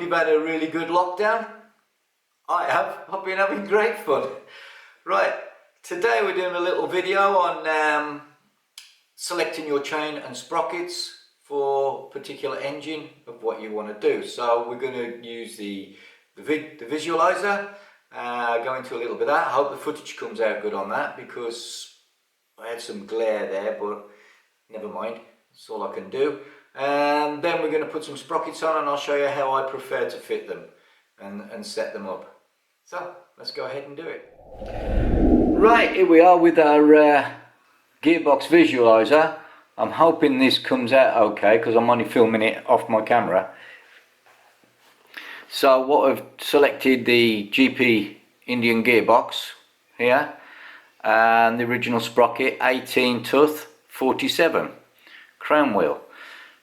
you've had a really good lockdown. I have. I've been having great fun. Right, today we're doing a little video on selecting your chain and sprockets for a particular engine of what you want to do. So we're going to use the visualizer, go into a little bit of that. I hope the footage comes out good on that because I had some glare there, but never mind, that's all I can do. And then we're going to put some sprockets on and I'll show you how I prefer to fit them and set them up. So let's go ahead and do it. Right, here we are with our gearbox visualizer. I'm hoping this comes out okay because I'm only filming it off my camera. So what I've selected the GP Indian gearbox here and the original sprocket 18 tooth 47 crown wheel.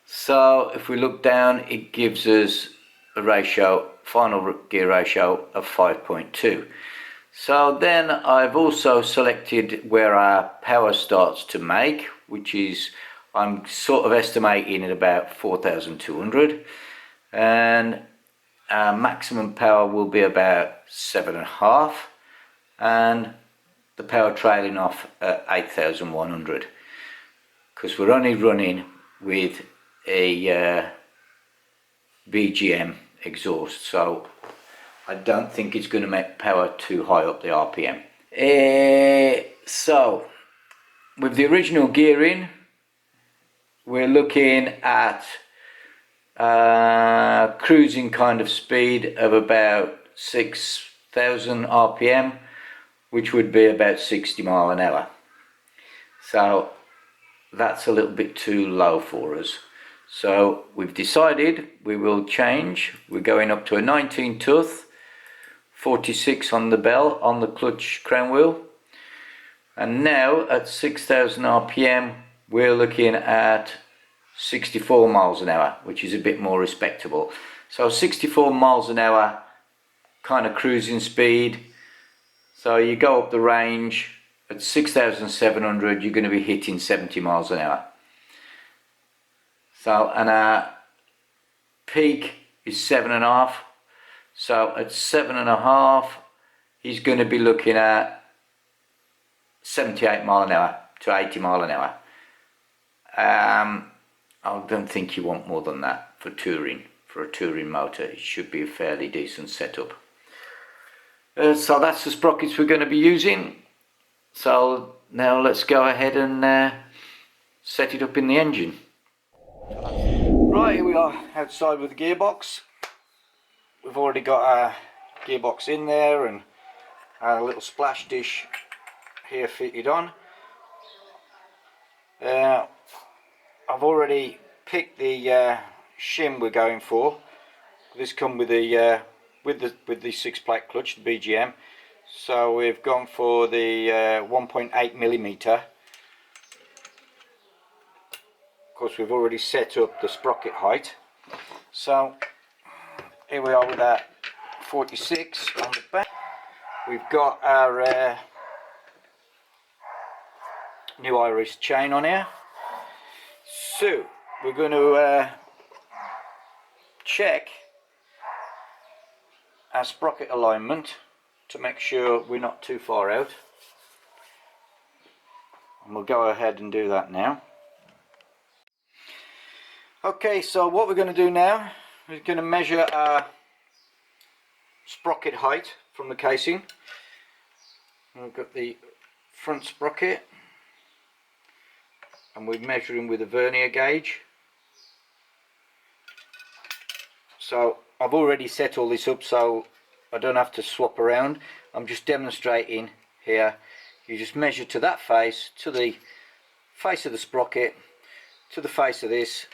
So if we look down, it gives us a ratio, final gear ratio of 5.2. So then I've also selected where our power starts to make, which is, I'm sort of estimating at about 4,200, and our maximum power will be about 7.5, and the power trailing off at 8,100, because we're only running with a BGM exhaust, so I don't think it's going to make power too high up the RPM. So with the original gearing, we're looking at cruising kind of speed of about 6,000 RPM, which would be about 60 miles an hour. So that's a little bit too low for us. So we've decided we will change. We're going up to a 19 tooth 46 on the bell on the clutch crown wheel, and now at 6,000 RPM we're looking at 64 miles an hour, which is a bit more respectable. So 64 miles an hour kind of cruising speed. So you go up the range at 6,700, you're going to be hitting 70 miles an hour. So, and our peak is 7.5. So at 7.5, he's going to be looking at 78 mile an hour to 80 mile an hour. I don't think you want more than that for touring. For a touring motor, it should be a fairly decent setup. So that's the sprockets we're going to be using. So now let's go ahead and set it up in the engine. Right, here we are outside with the gearbox. We've already got our gearbox in there and our little splash dish here fitted on. I've already picked the shim we're going for. This comes with the 6-plate clutch, the BGM. So we've gone for the 1.8mm. Of course, we've already set up the sprocket height. So here we are with our 46 on the back. We've got our new Iris chain on here. So we're going to check our sprocket alignment to make sure we're not too far out, and we'll go ahead and do that now. Okay, so what we're going to do now is going to measure our sprocket height from the casing. We've got the front sprocket and we're measuring with a vernier gauge. So I've already set all this up so I don't have to swap around. I'm just demonstrating here. You just measure to that face, to the face of the sprocket, to the face of this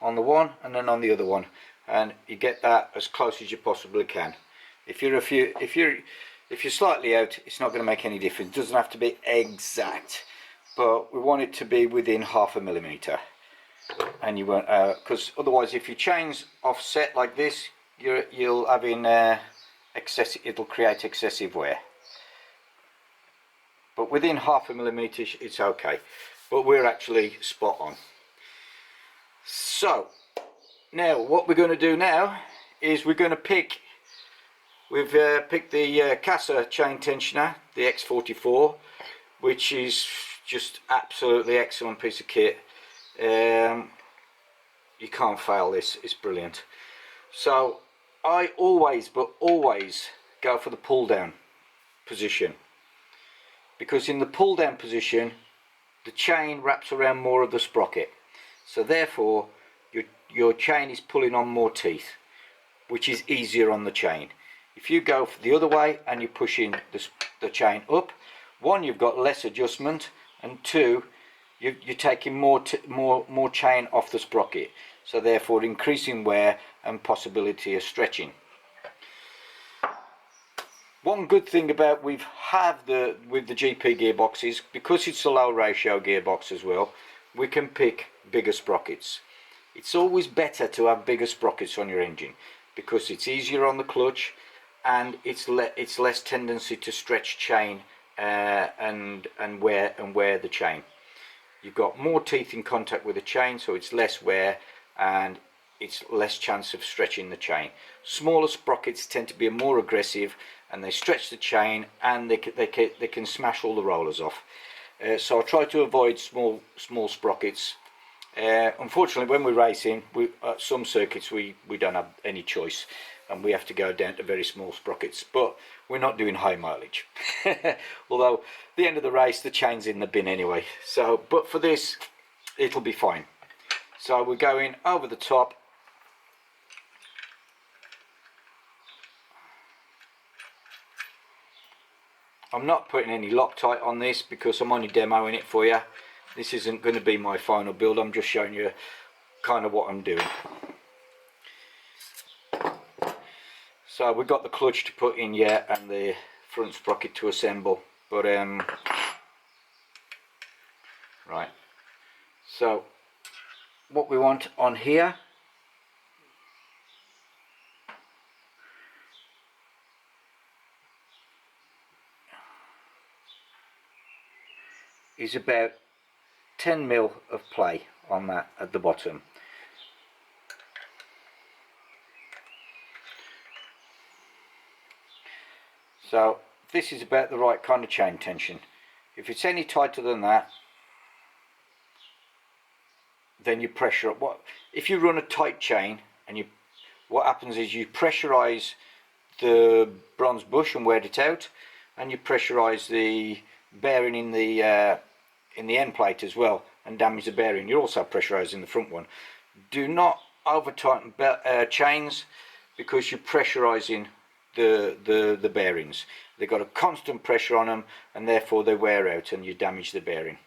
on the one and then on the other one, and you get that as close as you possibly can. If you're slightly out, it's not going to make any difference. It doesn't have to be exact, but we want it to be within 0.5 millimeter. And you won't, because otherwise, if your chain's offset like this, you'll have in excessive. It'll create excessive wear. But within 0.5 millimeter, it's okay. But we're actually spot on. So now, what we're going to do now is we're going to pick, we've picked the Casa chain tensioner, the X44, which is just absolutely excellent piece of kit. You can't fail this, it's brilliant. So I always go for the pull down position, because in the pull down position the chain wraps around more of the sprocket, so therefore your chain is pulling on more teeth, which is easier on the chain. If you go for the other way and you're pushing the chain up, one, you've got less adjustment, and two, you're taking more chain off the sprocket, so therefore increasing wear and possibility of stretching. One good thing about with the GP gearboxes, because it's a low ratio gearbox as well, we can pick bigger sprockets. It's always better to have bigger sprockets on your engine, because it's easier on the clutch and it's less tendency to stretch chain and wear the chain. You've got more teeth in contact with the chain, so it's less wear and it's less chance of stretching the chain. Smaller sprockets tend to be more aggressive and they stretch the chain and they can smash all the rollers off. So I try to avoid small sprockets. Unfortunately, when we're racing, at some circuits we don't have any choice and we have to go down to very small sprockets, but we're not doing high mileage. Although at the end of the race the chain's in the bin anyway, so but for this it'll be fine. So we're going over the top. I'm not putting any Loctite on this because I'm only demoing it for you. This isn't going to be my final build, I'm just showing you kind of what I'm doing. So we've got the clutch to put in yet and the front sprocket to assemble, but right, so what we want on here is about 10 mil of play on that at the bottom. So this is about the right kind of chain tension. If it's any tighter than that, then you pressure up. If you run a tight chain and what happens is you pressurize the bronze bush and wear it out, and you pressurize the bearing in the end plate as well and damage the bearing. You're also pressurizing the front one. Do not over tighten chains, because you're pressurizing the bearings. They've got a constant pressure on them and therefore they wear out and you damage the bearing.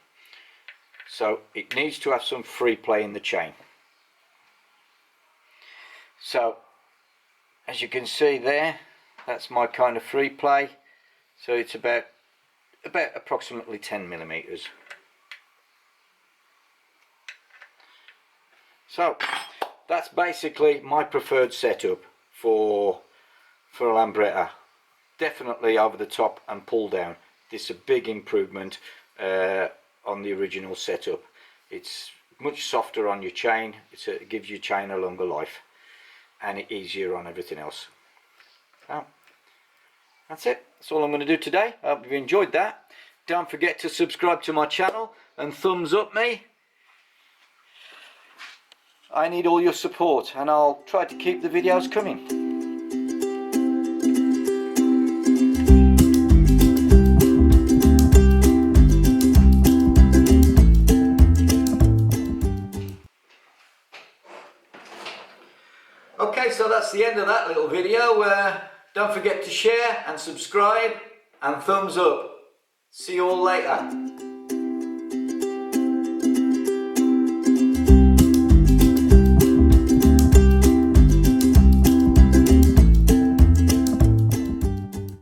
So it needs to have some free play in the chain. So as you can see there, that's my kind of free play. So it's about approximately 10 millimeters. So that's basically my preferred setup for a Lambretta. Definitely over the top and pull down. This is a big improvement on the original setup. It's much softer on your chain, it gives your chain a longer life, and it's easier on everything else. So that's it, that's all I'm going to do today. I hope you've enjoyed that. Don't forget to subscribe to my channel and thumbs up me. I need all your support and I'll try to keep the videos coming. Okay, so that's the end of that little video. Don't forget to share and subscribe and thumbs up. See you all later.